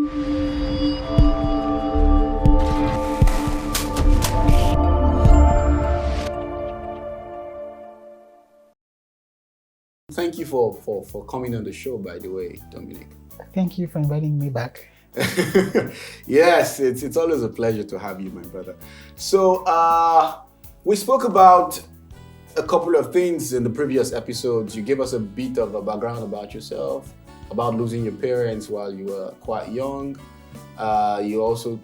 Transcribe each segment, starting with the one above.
Thank you for coming on the show, by the way, Dominic. Thank you for inviting me back. Yes, it's always a pleasure to have you, my brother. So we spoke about a couple of things in the previous episodes. You gave us a bit of a background about yourself, about losing your parents while you were quite young. You also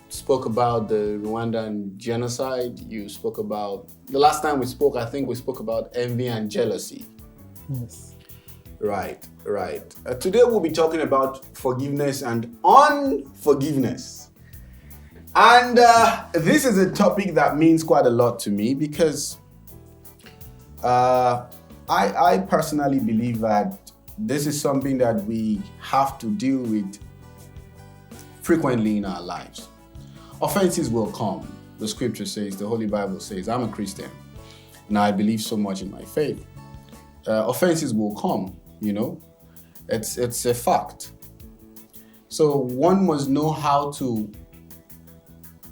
spoke about the Rwandan genocide. You spoke about, the last time we spoke, I think we spoke about envy and jealousy. Yes. Right. Today we'll be talking about forgiveness and unforgiveness. And this is a topic that means quite a lot to me because I personally believe that this is something that we have to deal with frequently in our lives. Offenses will come. The scripture says, the Holy Bible says, I'm a Christian and I believe so much in my faith. Offenses will come, you know. It's a fact. So one must know how to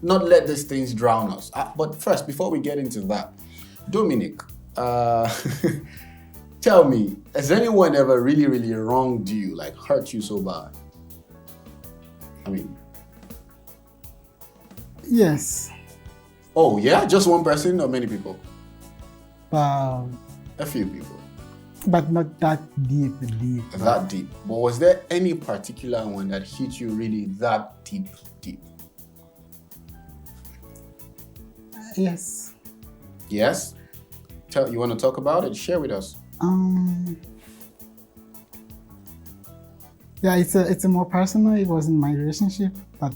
not let these things drown us. But first, before we get into that, Dominic, tell me, has anyone ever really, really wronged you, like hurt you so bad? I mean... Yes. Oh, yeah? Just one person or many people? A few people. But not that deep. That deep. But was there any particular one that hit you really that deep? Yes. Yes? You want to talk about it? Share with us. Yeah, it's a more personal. It wasn't my relationship, but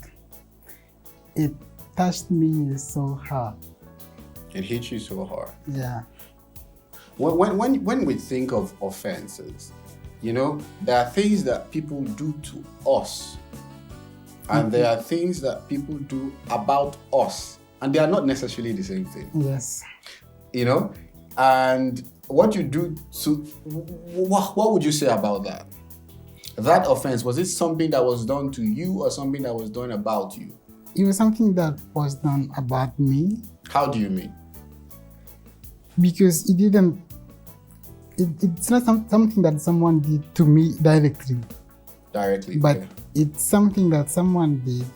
it touched me so hard. It hit you so hard. Yeah. When we think of offenses, you know, there are things that people do to us, and there are things that people do about us, and they are not necessarily the same thing. Yes. You know, and what you do to, what would you say about that? That offense, was it something that was done to you or something that was done about you? It was something that was done about me. How do you mean? Because it's not something that someone did to me directly. But okay. It's something that someone did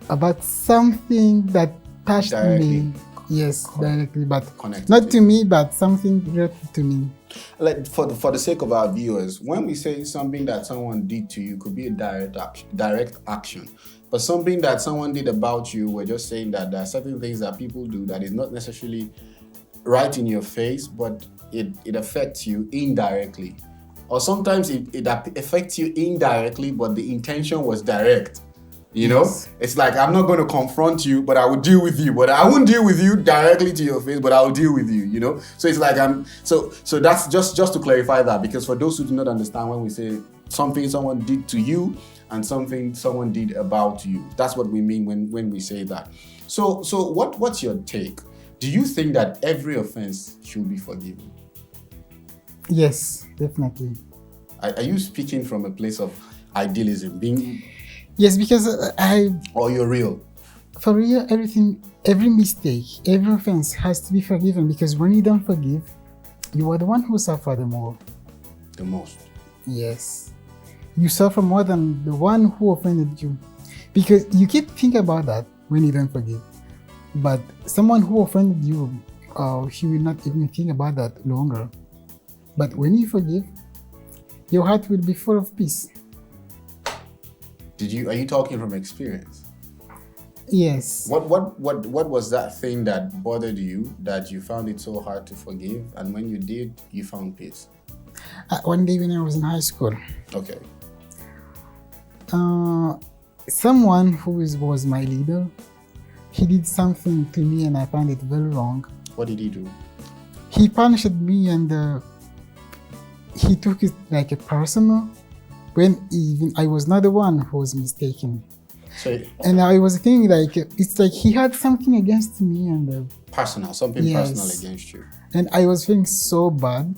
about something that touched me. Yes, directly, but connected not to me, but something related to me. Like for the sake of our viewers, when we say something that someone did to you, could be a direct action. But something that someone did about you, we're just saying that there are certain things that people do that is not necessarily right in your face, but it affects you indirectly. Or sometimes it affects you indirectly, but the intention was direct. You know? Yes. It's like, I'm not going to confront you, but I will deal with you. But I won't deal with you directly to your face, but I'll deal with you, you know? So it's like, so that's just to clarify that, because for those who do not understand, when we say something someone did to you and something someone did about you, that's what we mean when we say that. So what's your take? Do you think that every offense should be forgiven? Yes, definitely. Are you speaking from a place of idealism, Yes, because or you're real? For real, every mistake, every offense has to be forgiven, because when you don't forgive, you are the one who suffer the most. Yes. You suffer more than the one who offended you, because you keep thinking about that when you don't forgive. But someone who offended you, he will not even think about that longer. But when you forgive, your heart will be full of peace. Are you talking from experience? Yes. What was that thing that bothered you, that you found it so hard to forgive, and when you did, you found peace? One day when I was in high school. Okay. Someone who was my leader, he did something to me and I found it very wrong. What did he do? He punished me, and he took it like a personal, when even I was not the one who was mistaken. And I was thinking, like, it's like he had something against me, and something personal against you. And I was feeling so bad,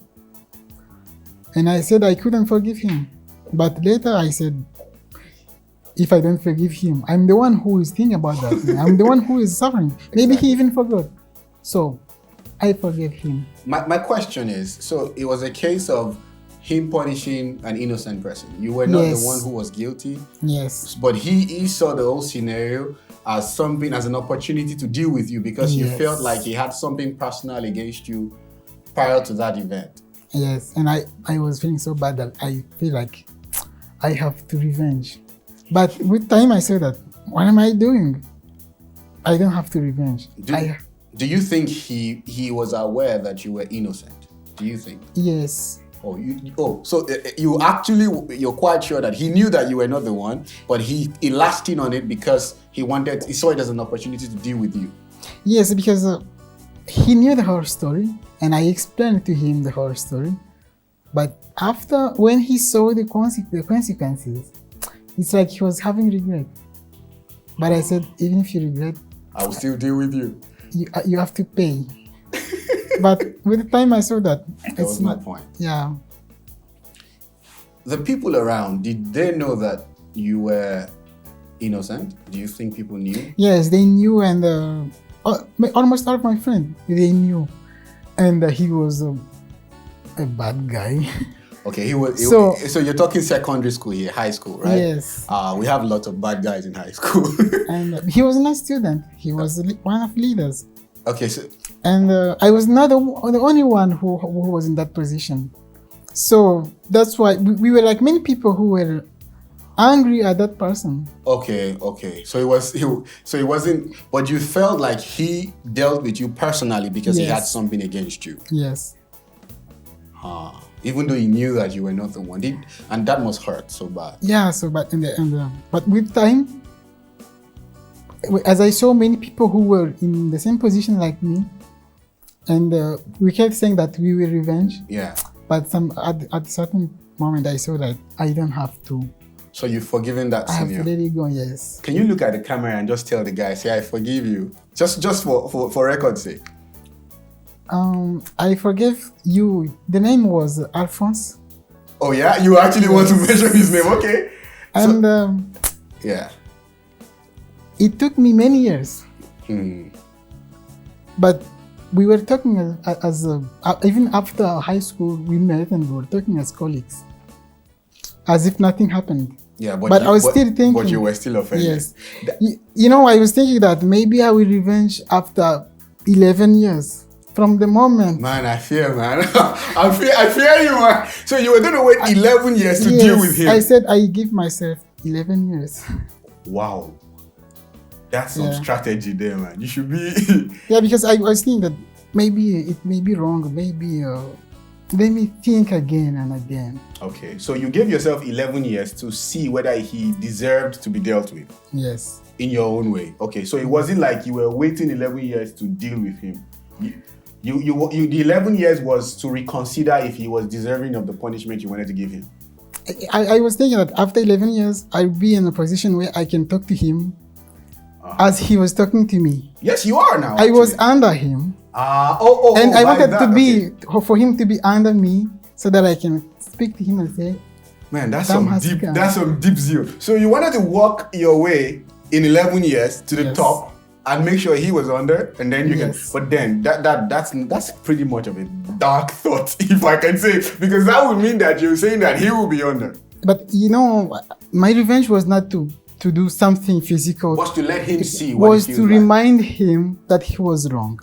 and I said I couldn't forgive him. But later I said, if I don't forgive him? I'm the one who is thinking about that. I'm the one who is suffering. Maybe he even forgot. So I forgave him. My question is, so it was a case of him punishing an innocent person. You were not the one who was guilty. Yes. But he saw the whole scenario as something, as an opportunity to deal with you because you felt like he had something personal against you prior to that event. Yes, and I was feeling so bad that I feel like I have to revenge. But with time I saw that, what am I doing? I don't have to revenge. Do you think he was aware that you were innocent? Do you think? Yes. So you're quite sure that he knew that you were not the one, but he latched in on it because he saw it as an opportunity to deal with you. Yes, because he knew the horror story, and I explained to him the horror story. But after, when he saw the consequences, it's like he was having regret. But I said, even if you regret, I will still deal with you. You have to pay. But with the time I saw that, there was no point. Yeah. The people around, did they know that you were innocent? Do you think people knew? Yes, they knew, and almost all of my friends, they knew. And he was a bad guy. Okay, so you're talking secondary school here, high school, right? Yes. We have lots of bad guys in high school. And he was not a student. He was one of leaders. Okay, so... And I was not the only one who was in that position. So that's why we were like many people who were angry at that person. Okay. So it wasn't, but you felt like he dealt with you personally because he had something against you. Yes. Even though he knew that you were not the one, and that must hurt so bad. Yeah, so bad. But with time, as I saw many people who were in the same position like me, and we kept saying that we will revenge. Yeah. But at a certain moment, I saw that I don't have to. So you've forgiven that senior? I have to let it go, yes. Can you look at the camera and just tell the guy, say, I forgive you? Just for record's sake. I forgive you. The name was Alphonse. Oh yeah? You actually want to mention his name? Okay. And yeah. It took me many years. But we were talking as even after high school, we met and we were talking as colleagues, as if nothing happened. Yeah, but I was still thinking. But you were still offended. Yes. I was thinking that maybe I will revenge after 11 years. From the moment. Man, I fear, man. I fear you, man. So you were going to wait 11 years to deal with him. I said I give myself 11 years. Wow. That's some strategy there, man. You should be... Yeah, because I was thinking that maybe it may be wrong. Maybe let me think again and again. Okay, so you gave yourself 11 years to see whether he deserved to be dealt with. Yes. In your own way. Okay, so it wasn't like you were waiting 11 years to deal with him. The 11 years was to reconsider if he was deserving of the punishment you wanted to give him. I was thinking that after 11 years, I'll be in a position where I can talk to him as he was talking to me. Yes, you are now. I was under him. And I wanted for him to be under me so that I can speak to him and say, man, that's some deep zeal. So you wanted to walk your way in 11 years to the top and make sure he was under, and then you can. But then that's pretty much of a dark thought, if I can say, because that would mean that you're saying that he will be under. But my revenge was not to do something physical. Was to let him see what was to remind him that he was wrong.